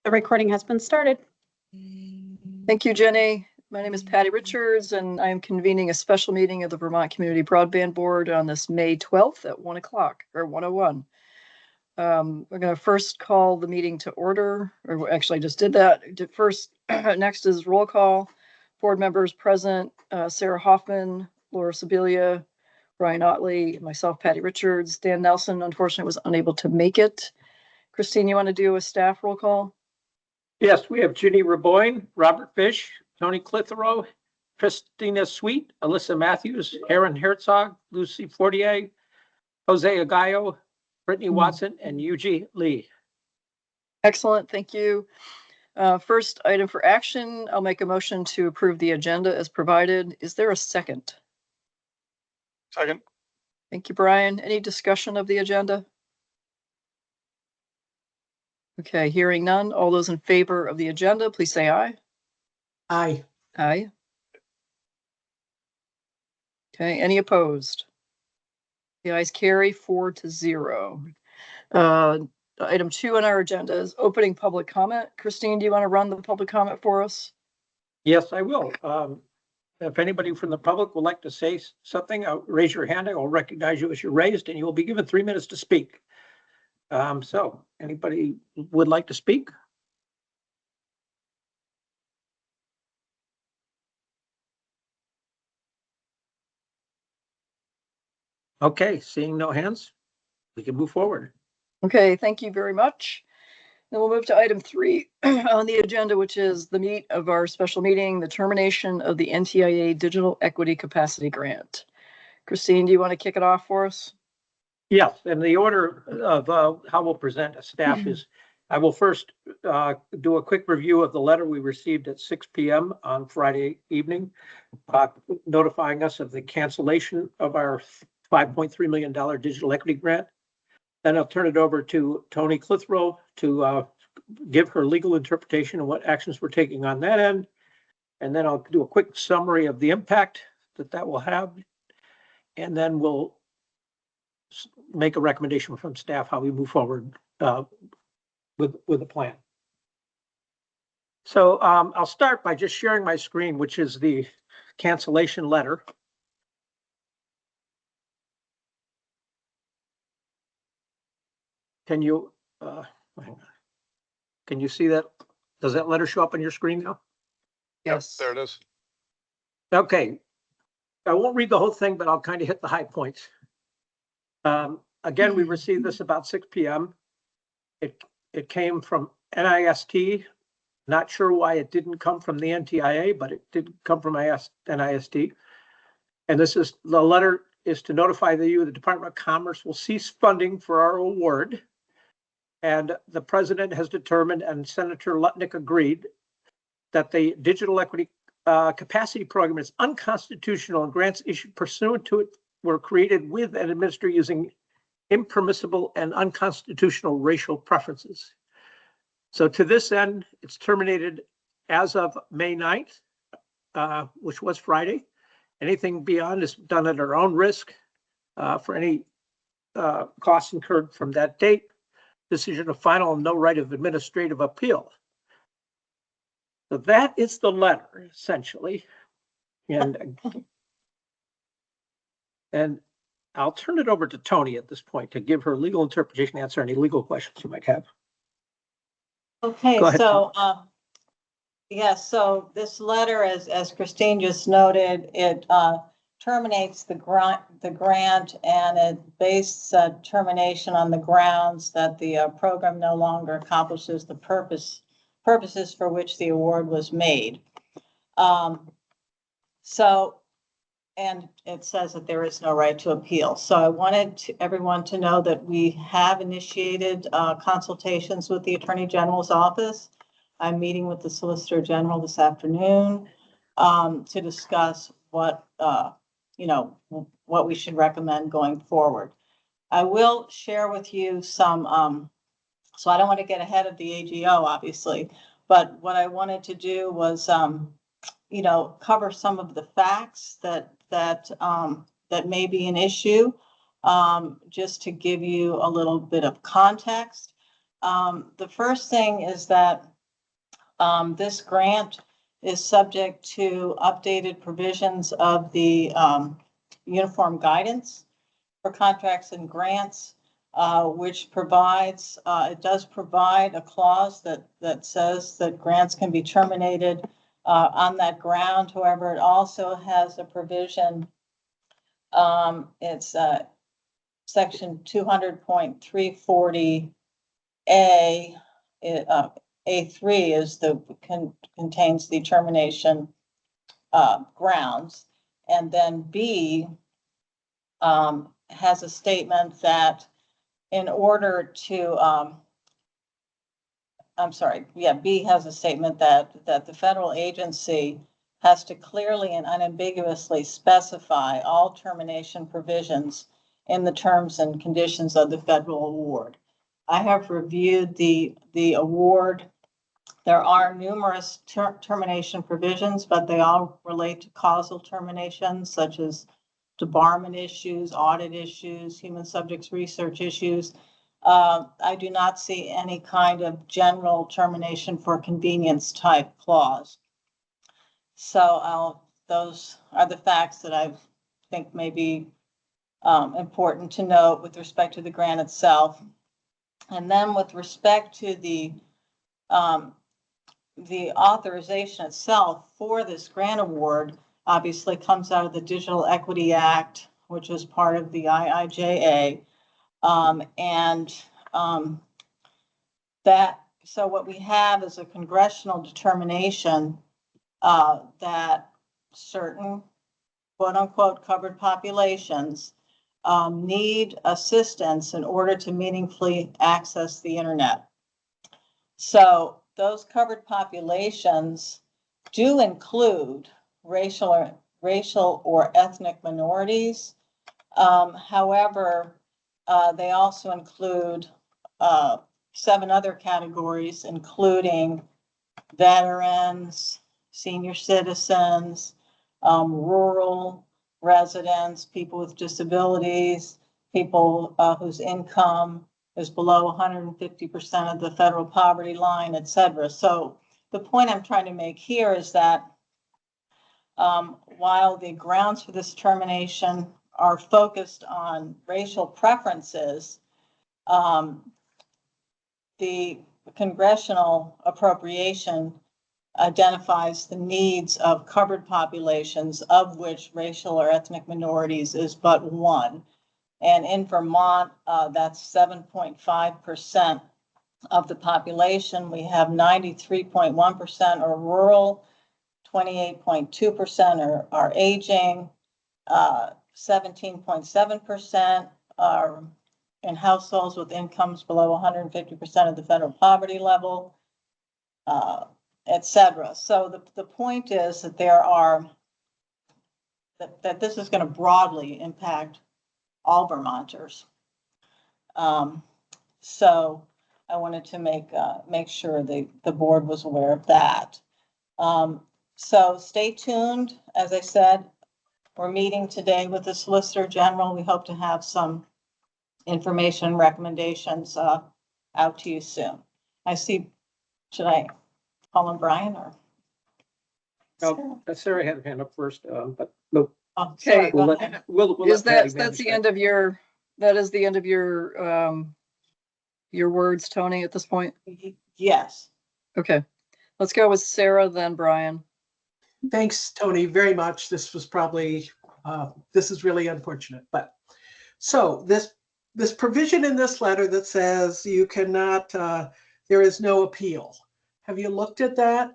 The recording has been started. Thank you, Jenny. My name is Patty Richards, and I am convening a special meeting of the Vermont Community Broadband Board on this May 12th at 1 o'clock or 1:01. We're going to first call the meeting to order, or actually I just did that. First, next is roll call. Board members present, Sarah Hoffman, Laura Sibilia, Brian Otley, myself, Patty Richards. Dan Nelson, unfortunately, was unable to make it. Christine, you want to do a staff roll call? Yes, we have Ginny Raboyne, Robert Fish, Tony Clitheroe, Christina Sweet, Alyssa Matthews, Aaron Herzog, Lucy Fortier, Jose Agallo, Brittany Watson, and Yuji Lee. Excellent, thank you. First item for action, I'll make a motion to approve the agenda as provided. Is there a second? Second. Thank you, Brian. Any discussion of the agenda? Okay, hearing none. All those in favor of the agenda, please say aye. Aye. Aye. Okay, any opposed? The ayes carry 4-0. Item 2 on our agenda is opening public comment. Christine, do you want to run the public comment for us? Yes, I will. If anybody from the public would like to say something, raise your hand. I will recognize you as you're raised, and you will be given 3 minutes to speak. So anybody would like to speak? Okay, seeing no hands, we can move forward. Okay, thank you very much. Then we'll move to item 3 on the agenda, which is the meat of our special meeting, the termination of the NTIA Digital Equity Capacity Grant. Christine, do you want to kick it off for us? Yes, and the order of how we'll present as staff is, I will first do a quick review of the letter we received at 6 p.m. on Friday evening, notifying us of the cancellation of our $5.3 million digital equity grant. Then I'll turn it over to Tony Clitheroe to give her legal interpretation of what actions we're taking on that end. And then I'll do a quick summary of the impact that will have. And then we'll make a recommendation from staff how we move forward with the plan. So I'll start by just sharing my screen, which is the cancellation letter. Can you see that? Does that letter show up on your screen now? Yes. There it is. Okay. I won't read the whole thing, but I'll kind of hit the high points. Again, we received this about 6 p.m. It came from NIST. Not sure why it didn't come from the NTIA, but it did come from NIST. And this is the letter is to notify the Department of Commerce will cease funding for our award. And the president has determined, and Senator Lutnick agreed, that the digital equity capacity program is unconstitutional and grants issued pursuant to it were created with and administered using impermissible and unconstitutional racial preferences. So to this end, it's terminated as of May 9th, which was Friday. Anything beyond is done at our own risk for any costs incurred from that date. Decision of final and no right of administrative appeal. So that is the letter, essentially. And I'll turn it over to Tony at this point to give her legal interpretation, answer any legal questions you might have. Okay, Go ahead, so yes, so this letter, as Christine just noted, it terminates the grant, and it based termination on the grounds that the program no longer accomplishes the purposes for which the award was made. And it says that there is no right to appeal. So I wanted everyone to know that we have initiated consultations with the Attorney General's office. I'm meeting with the Solicitor General this afternoon to discuss what we should recommend going forward. I will share with you some, so I don't want to get ahead of the AGO, obviously, but what I wanted to do was, cover some of the facts that may be an issue, just to give you a little bit of context. The first thing is that This grant is subject to updated provisions of the uniform guidance for contracts and grants, which provides, it does provide a clause that says that grants can be terminated on that ground. However, it also has a provision, it's section 200.340A, A3 is contains the termination grounds. And then B has a statement that in order to, B has a statement that the federal agency has to clearly and unambiguously specify all termination provisions in the terms and conditions of the federal award. I have reviewed the award. There are numerous termination provisions, but they all relate to causal terminations, such as debarment issues, audit issues, human subjects research issues. I do not see any kind of general termination for convenience type clause. So those are the facts that I think may be important to note with respect to the grant itself. And then with respect to the authorization itself for this grant award, obviously comes out of the Digital Equity Act, which is part of the IIJA. So what we have is a congressional determination that certain quote unquote covered populations need assistance in order to meaningfully access the internet. So those covered populations do include racial or ethnic minorities. However, they also include 7 other categories, including veterans, senior citizens, rural residents, people with disabilities, people whose income is below 150% of the federal poverty line, et cetera. So the point I'm trying to make here is that while the grounds for this termination are focused on racial preferences, the congressional appropriation identifies the needs of covered populations, of which racial or ethnic minorities is but one. And in Vermont, that's 7.5% of the population. We have 93.1% are rural, 28.2% are aging, 17.7% are in households with incomes below 150% of the federal poverty level, et cetera. So the point is that that this is going to broadly impact all Vermonters. So I wanted to make sure the board was aware of that. So stay tuned. As I said, we're meeting today with the Solicitor General. We hope to have some information recommendations out to you soon. I see, should I call him Brian or? No, Sarah had her hand up first, but no. Oh, sorry, Okay. go ahead. We'll Is let Patty that's manage the that. end of your, that is the end of your words, Tony, at this point? Yes. Okay. Let's go with Sarah, then Brian. Thanks, Tony, very much. This was probably, this is really unfortunate, but so this provision in this letter that says you cannot, there is no appeal. Have you looked at that?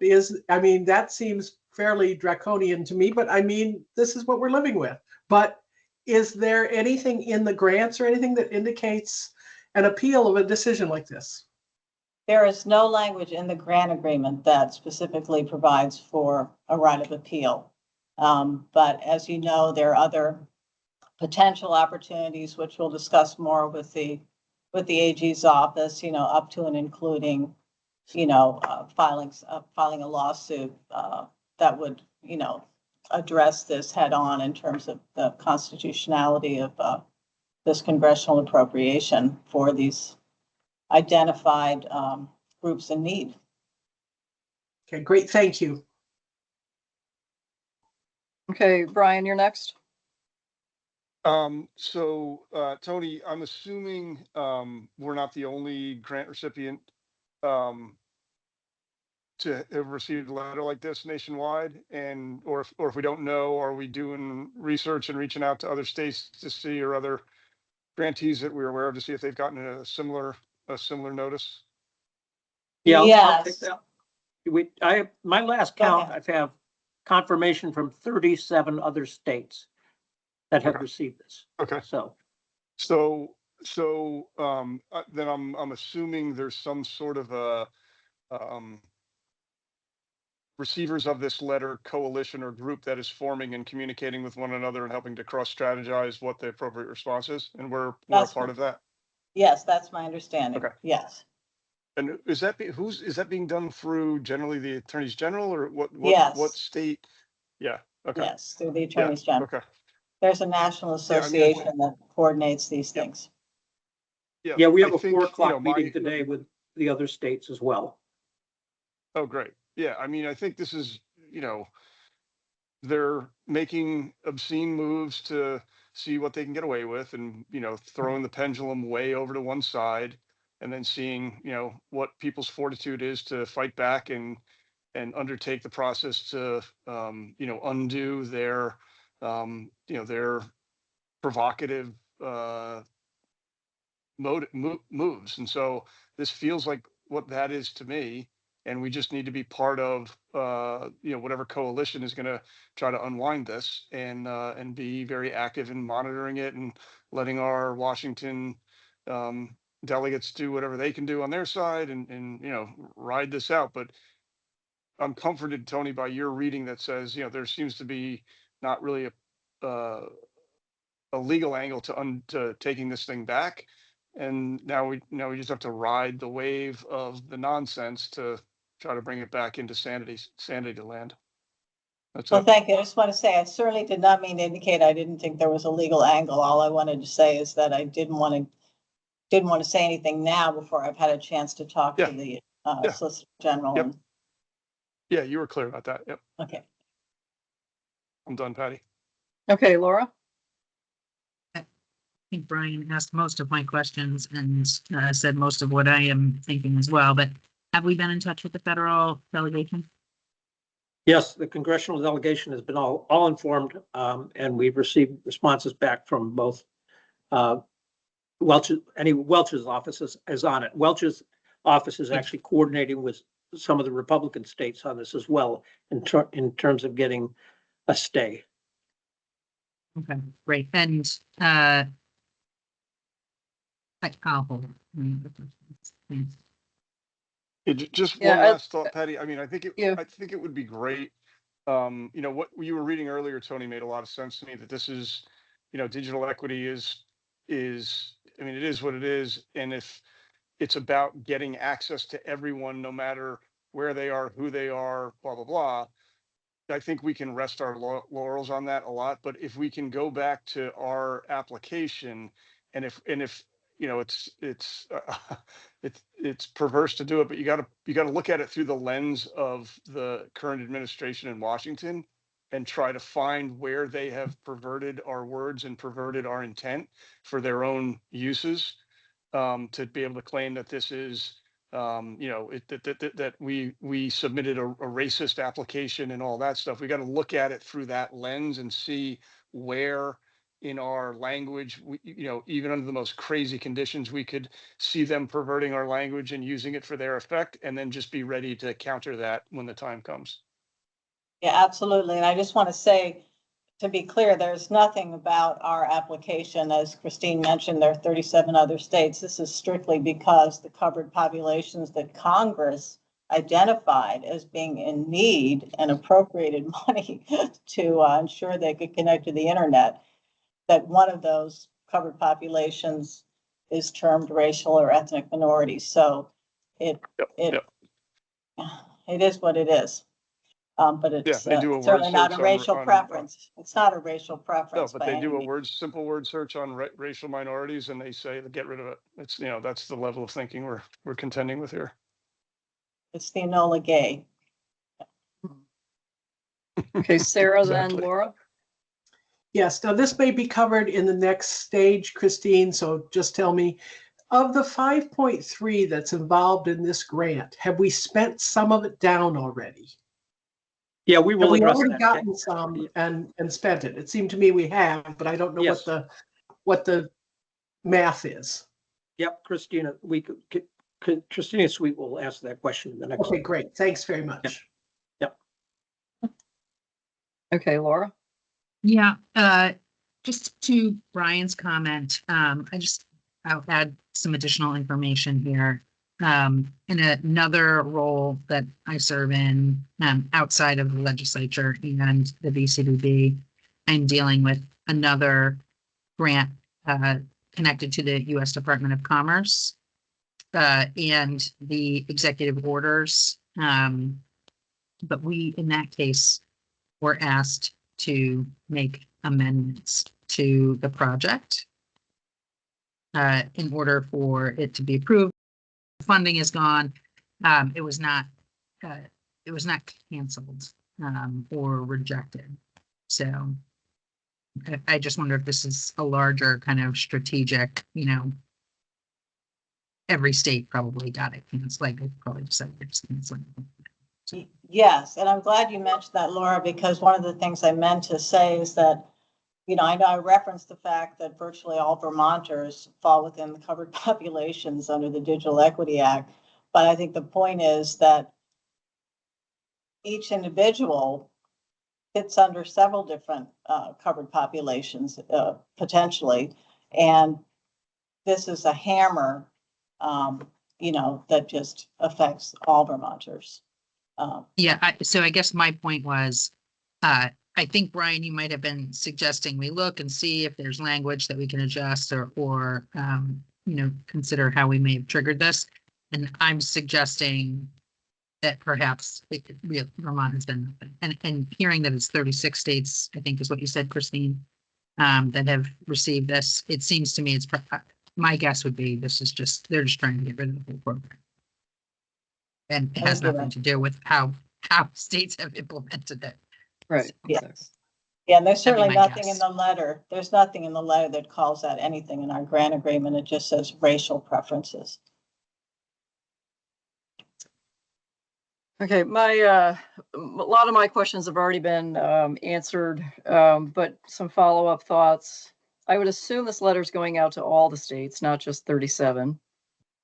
I mean, that seems fairly draconian to me, but I mean, this is what we're living with. But is there anything in the grants or anything that indicates an appeal of a decision like this? There is no language in the grant agreement that specifically provides for a right of appeal. But as you know, there are other potential opportunities, which we'll discuss more with the AG's office, up to and including, filing a lawsuit that would, address this head on in terms of the constitutionality of this congressional appropriation for these identified groups in need. Okay, great. Thank you. Okay, Brian, you're next. Tony, I'm assuming, we're not the only grant recipient, to have received a letter like this nationwide, and, or if we don't know, are we doing research and reaching out to other states to see, or other grantees that we're aware of to see if they've gotten a similar notice? Yeah, I'll take Yes. that. My last Go count, ahead. I have confirmation from 37 other states that have Okay. received this. Okay. Then I'm assuming there's some sort of a, receivers of this letter coalition or group that is forming and communicating with one another and helping to cross strategize what the appropriate response is, and we're a That's part of that. Yes, that's my understanding. Okay. Yes. And is that is that being done through generally the attorneys general, or what Yes. state? Yeah. Okay. Yes, through the Yeah. attorneys general. Okay. There's a national Yeah, I mean, I think- association that coordinates these Yeah. things. Yeah, we have I a think, 4:00 meeting today with the other states as well. Oh, great. Yeah, I mean, I think this is, they're making obscene moves to see what they can get away with, and, throwing the pendulum way over to one side, and then seeing, what people's fortitude is to fight back and undertake the process to, undo their, their provocative, moves. And so this feels like what that is to me. And we just need to be part of, whatever coalition is going to try to unwind this, and be very active in monitoring it, and letting our Washington, delegates do whatever they can do on their side, and ride this out. But I'm comforted, Tony, by your reading that says, there seems to be not really a legal angle to taking this thing back. And now we just have to ride the wave of the nonsense to try to bring it back into sanity land. That's Well, it. thank you. I just want to say, I certainly did not mean to indicate I didn't think there was a legal angle. All I wanted to say is that I didn't want to say anything now before I've had a chance to talk Yeah. to the Yeah. Solicitor General. Yep. And, Yeah, you were clear about that. Yep. okay. I'm done, Patty. Okay, Laura. I think Brian asked most of my questions and said most of what I am thinking as well, but have we been in touch with the federal delegation? Yes, the congressional delegation has been all informed, and we've received responses back from both Welch's office is on it. Welch's office is actually coordinating with some of the Republican states on this as well, in terms of getting a stay. Okay, great. And I'll hold. Thanks. Just Yeah, one last thought, Patty. I mean, I think Yeah. it would be great. What you were reading earlier, Tony, made a lot of sense to me, that this is, digital equity is, I mean, it is what it is. And if it's about getting access to everyone, no matter where they are, who they are, blah, blah, blah, I think we can rest our laurels on that a lot. But if we can go back to our application, and if it's perverse to do it, but you got to look at it through the lens of the current administration in Washington, and try to find where they have perverted our words and perverted our intent for their own uses, to be able to claim that this is, that we submitted a racist application and all that stuff. We got to look at it through that lens and see where in our language, even under the most crazy conditions, we could see them perverting our language and using it for their effect, and then just be ready to counter that when the time comes. Yeah, absolutely. And I just want to say, to be clear, there's nothing about our application. As Christine mentioned, there are 37 other states. This is strictly because the covered populations that Congress identified as being in need and appropriated money to ensure they could connect to the internet, that one of those covered populations is termed racial or ethnic minorities. So it is what it is. But it's they do a word certainly not a search racial preference. It's not a racial No, preference but by they any do a means. simple word search on racial minorities, and they say to get rid of it. It's, that's the level of thinking we're contending with here. It's the Enola Gay. Okay, Sarah, then Exactly. Laura. Yes, now this may be covered in the next stage, Christine, so just tell me, of the 5.3 that's involved in this grant, have we spent some of it down already? Yeah, we Have will we address already that. gotten some and spent it? It seemed to me we have, but I don't know Yes. what the math is. Yep, Christina, Christina Sweet will answer that question in the next. Okay, great. Thanks very much. Okay, Laura. Yeah, just to Brian's comment, I'll add some additional information here. In another role that I serve in, outside of the legislature and the VCDB, I'm dealing with another grant, connected to the U.S. Department of Commerce, and the executive orders. But we, in that case, were asked to make amendments to the project in order for it to be approved. Funding is gone. It was not canceled or rejected. So I just wonder if this is a larger kind of strategic, every state probably got it. It's like they probably decided it's canceling. Yes, and I'm glad you mentioned that, Laura, because one of the things I meant to say is that, I know I referenced the fact that virtually all Vermonters fall within the covered populations under the Digital Equity Act. But I think the point is that each individual fits under several different covered populations, potentially. And this is a hammer, that just affects all Vermonters. Yeah, so I guess my point was, I think, Brian, you might have been suggesting we look and see if there's language that we can adjust or consider how we may have triggered this. And I'm suggesting that perhaps Vermont has been, and hearing that it's 36 states, I think is what you said, Christine, that have received this. It seems to me my guess would be they're just trying to get rid of the whole program. And it has nothing to do with how states have implemented it. Right. Yeah. Exactly. Yeah, and there's That'd be certainly my nothing in guess. the letter. There's nothing in the letter that calls out anything in our grant agreement. It just says racial preferences. Okay, a lot of my questions have already been answered, but some follow-up thoughts. I would assume this letter is going out to all the states, not just 37.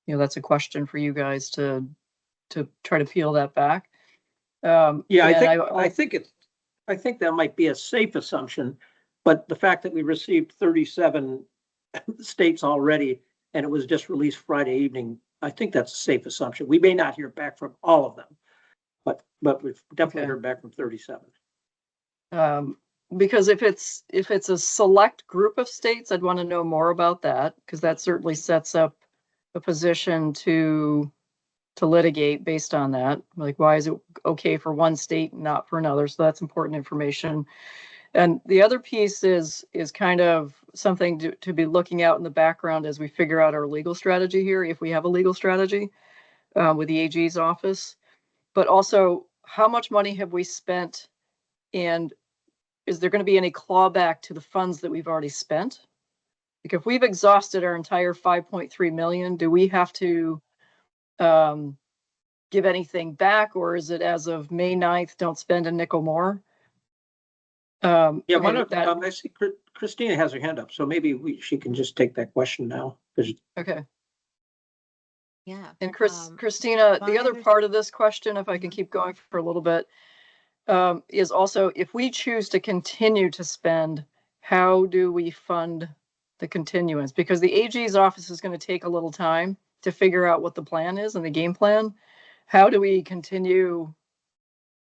That's a question for you guys to try to peel that back. Yeah, and I think that might be a safe assumption, but the fact that we received 37 states already and it was just released Friday evening, I think that's a safe assumption. We may not hear back from all of them, but we've definitely Okay. heard back from 37. Because if it's a select group of states, I'd want to know more about that, because that certainly sets up a position to litigate based on that. Like, why is it okay for one state and not for another? So that's important information. And the other piece is kind of something to be looking out in the background as we figure out our legal strategy here, if we have a legal strategy with the AG's office. But also, how much money have we spent, and is there going to be any clawback to the funds that we've already spent? Like, if we've exhausted our entire 5.3 million, do we have to give anything back, or is it as of May 9th, don't spend a nickel more? Yeah, okay, I see Christina has her hand up, so maybe she can just take that question now. Okay. Yeah. And Christina, the my other part of this question, if I can keep going for a little bit, is also, if we choose to continue to spend, how do we fund the continuance? Because the AG's office is going to take a little time to figure out what the plan is and the game plan. How do we continue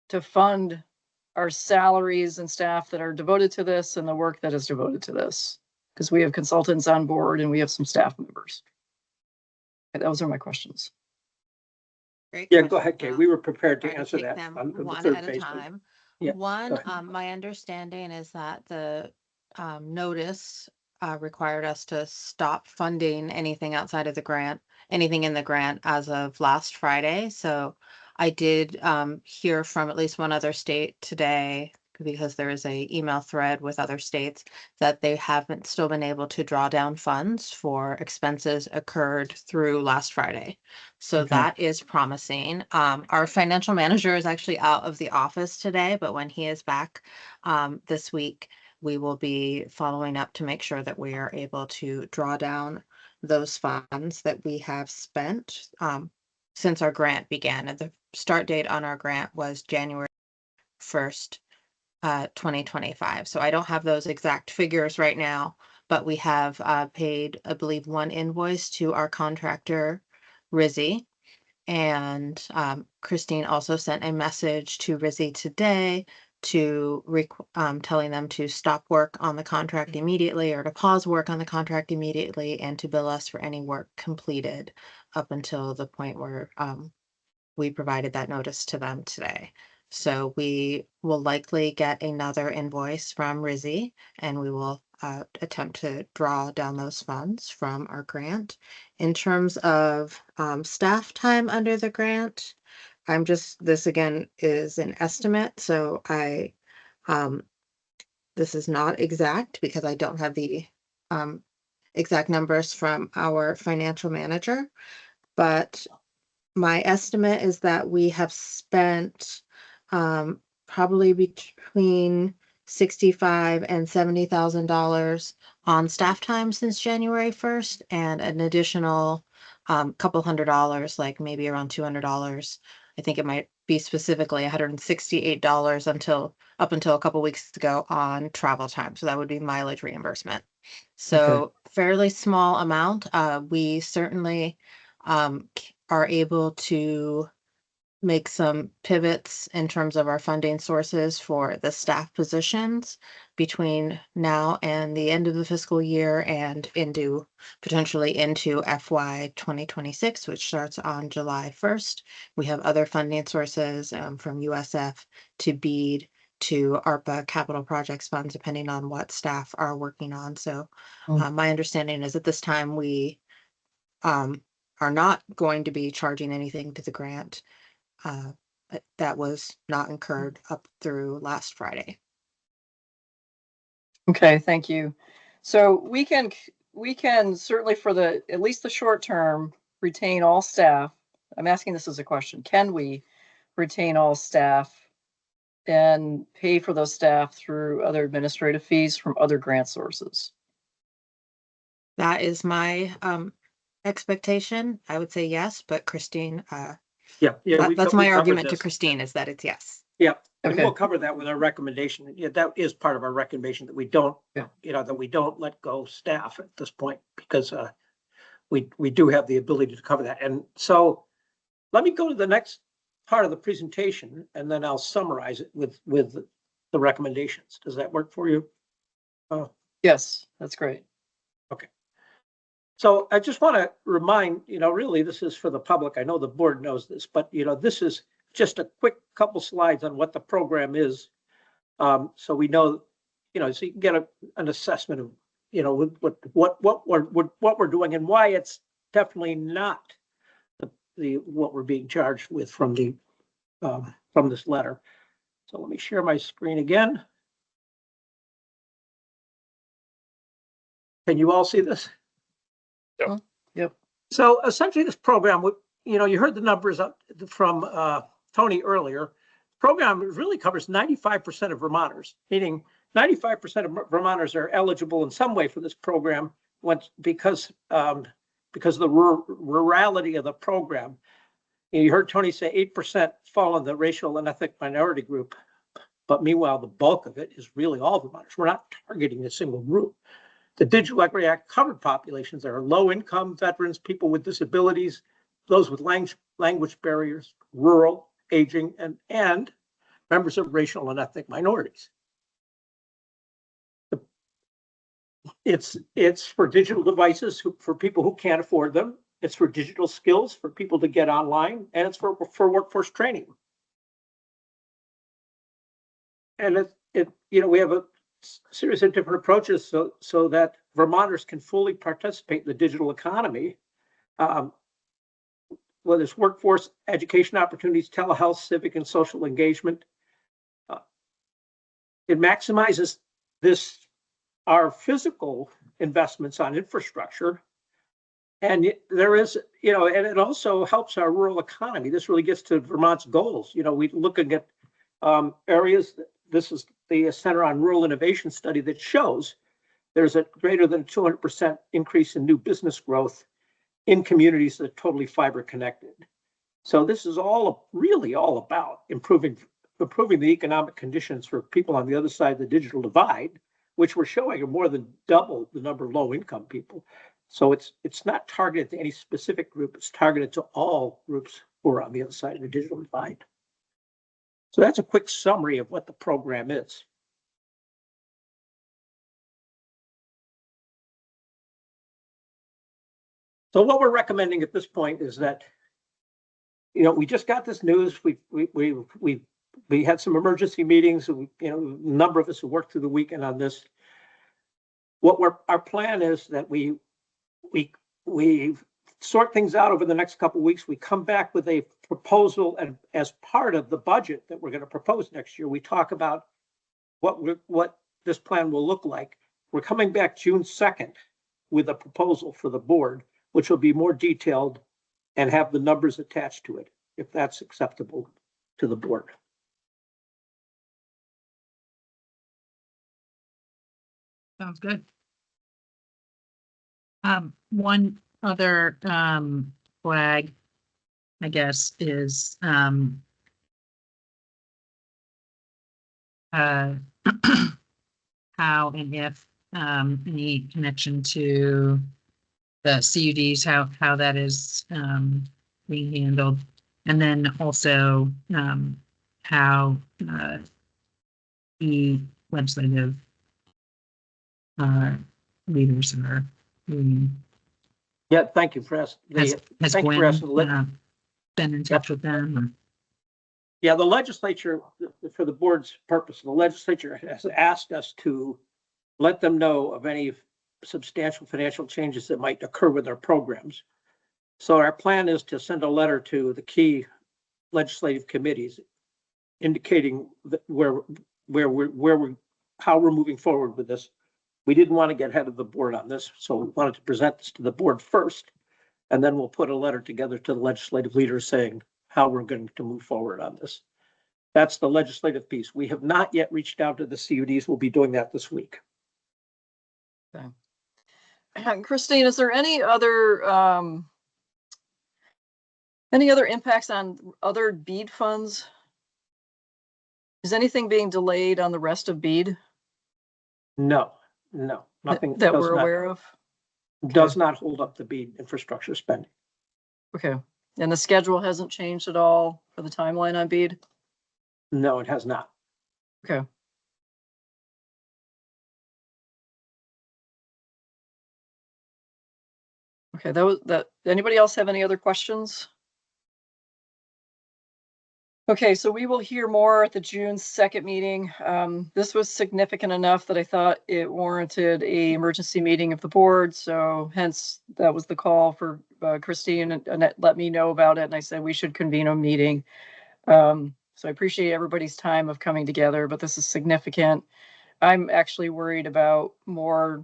to fund our salaries and staff that are devoted to this and the work that is devoted to this? Because we have consultants on board and we have some staff members. Those are my questions. Great Yeah, go ahead, question. Kay. We were prepared to Try to answer take that them on the one third at a phase. time. Yeah, One, go ahead. my understanding is that the notice required us to stop funding anything outside of the grant, anything in the grant as of last Friday. So I did hear from at least one other state today because there is a email thread with other states that they haven't still been able to draw down funds for expenses occurred through last Friday. So Okay. that is promising. Our financial manager is actually out of the office today, but when he is back this week, we will be following up to make sure that we are able to draw down those funds that we have spent since our grant began. And the start date on our grant was January 1st, 2025. So I don't have those exact figures right now, but we have paid, I believe, one invoice to our contractor, Rizzy. And Christine also sent a message to Rizzy today to telling them to stop work on the contract immediately, or to pause work on the contract immediately, and to bill us for any work completed up until the point where we provided that notice to them today. So we will likely get another invoice from Rizzy, and we will attempt to draw down those funds from our grant. In terms of staff time under the grant, this again is an estimate, so this is not exact because I don't have the exact numbers from our financial manager, but my estimate is that we have spent probably between $65,000 and $70,000 on staff time since January 1st, and an additional couple $100, like maybe around $200. I think it might be specifically $168 up until a couple weeks ago on travel time. So that would be mileage reimbursement. So fairly small amount. We certainly are able to make some pivots in terms of our funding sources for the staff positions between now and the end of the fiscal year, and potentially into FY 2026, which starts on July 1st. We have other funding sources from USF to BEAD to ARPA capital projects funds, depending on what staff are working on. So my understanding is at this time we are not going to be charging anything to the grant. That was not incurred up through last Friday. Okay, thank you. So we can certainly, for at least the short term, retain all staff. I'm asking this as a question. Can we retain all staff and pay for those staff through other administrative fees from other grant sources? That is my expectation. I would say yes, but Christine, that's my argument to Christine, is that it's yes. Yeah, and Okay. we'll cover that with our recommendation. Yeah, that is part of our recommendation, that we don't, that we don't let go staff at this point, because we do have the ability to cover that. And so let me go to the next part of the presentation, and then I'll summarize it with the recommendations. Does that work for you? Yes, that's great. Okay. So I just want to remind, really this is for the public. I know the board knows this, but this is just a quick couple slides on what the program is. So we know, so you can get an assessment of, what we're doing, and why it's definitely not what we're being charged with from this letter. So let me share my screen again. Can you all see this? Yep. So essentially this program, you heard the numbers from Tony earlier. Program really covers 95% of Vermonters, meaning 95% of Vermonters are eligible in some way for this program because of the rurality of the program. You heard Tony say 8% fall in the racial and ethnic minority group, but meanwhile, the bulk of it is really all Vermonters. We're not targeting a single group. The Digital Equity Act covered populations are low income, veterans, people with disabilities, those with language barriers, rural, aging, and members of racial and ethnic minorities. It's for digital devices for people who can't afford them. It's for digital skills for people to get online, and it's for workforce training. And we have a series of different approaches so that Vermonters can fully participate in the digital economy, whether it's workforce, education opportunities, telehealth, civic and social engagement. it maximizes our physical investments on infrastructure. And there is, and it also helps our rural economy. This really gets to Vermont's goals. We're looking at areas. This is the Center on Rural Innovation study that shows there's a greater than 200% increase in new business growth in communities that are totally fiber connected. So this is really all about improving the economic conditions for people on the other side of the digital divide, which we're showing are more than double the number of low income people. So it's not targeted to any specific group. It's targeted to all groups who are on the other side of the digital divide. So that's a quick summary of what the program is. So what we're recommending at this point is that, we just got this news. We had some emergency meetings. A number of us who worked through the weekend on this. Our plan is that we sort things out over the next couple of weeks. We come back with a proposal, and as part of the budget that we're going to propose next year, we talk about what this plan will look like. We're coming back June 2nd with a proposal for the board, which will be more detailed and have the numbers attached to it, if that's acceptable to the board. Sounds good. One other flag, I guess, is how and if any connection to the CUDs, how that is being handled, and then also how the legislative leaders are doing. Yeah, thank you for asking. Has Thank you for Gwen asking. been in touch with them? Yeah, the legislature, for the board's purpose, the legislature has asked us to let them know of any substantial financial changes that might occur with our programs. So our plan is to send a letter to the key legislative committees indicating that how we're moving forward with this. We didn't want to get ahead of the board on this, so we wanted to present this to the board first, and then we'll put a letter together to the legislative leaders saying how we're going to move forward on this. That's the legislative piece. We have not yet reached out to the CUDs. We'll be doing that this week. Okay. Christine, is there any other impacts on other BEAD funds? Is anything being delayed on the rest of BEAD? No, nothing that we're aware of. Does not hold up the BEAD infrastructure spending. Okay, and the schedule hasn't changed at all for the timeline on BEAD? No, it has not. Okay. Okay, that. Anybody else have any other questions? Okay, so we will hear more at the June 2nd meeting. This was significant enough that I thought it warranted a emergency meeting of the board. So hence that was the call for Christine and Annette let me know about it. And I said we should convene a meeting. So I appreciate everybody's time of coming together, but this is significant. I'm actually worried about more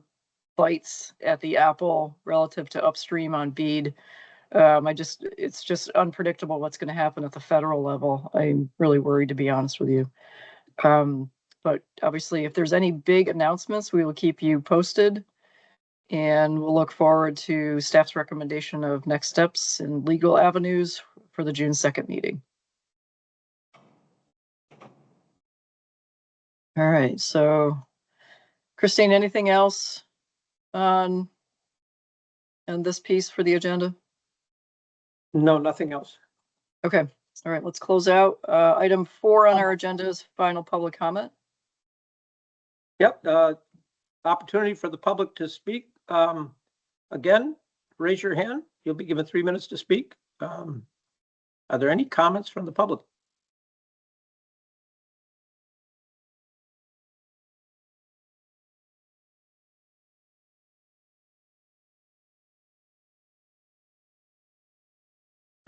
bites at the apple relative to upstream on BEAD. It's just unpredictable what's going to happen at the federal level. I'm really worried, to be honest with you. But obviously, if there's any big announcements, we will keep you posted. And we'll look forward to staff's recommendation of next steps and legal avenues for the June 2nd meeting. All right, so Christine, anything else on this piece for the agenda? No, nothing else. Okay, all right, let's close out. Item 4 on our agenda is final public comment. Yep, opportunity for the public to speak. Again, raise your hand. You'll be given 3 minutes to speak. Are there any comments from the public?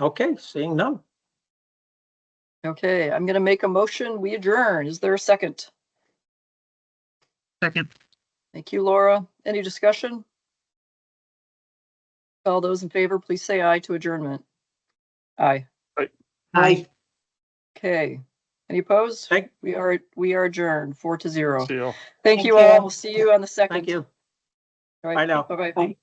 Okay, seeing none. Okay, I'm going to make a motion. We adjourn. Is there a second? Second. Thank you, Laura. Any discussion? All those in favor, please say aye to adjournment. Aye. Aye. Okay. Any opposed? Thank- We are adjourned 4-0. See you. Thank you Thank all. you. We'll see you on the 2nd. Thank you. All right. Bye now. Bye-bye. Bye.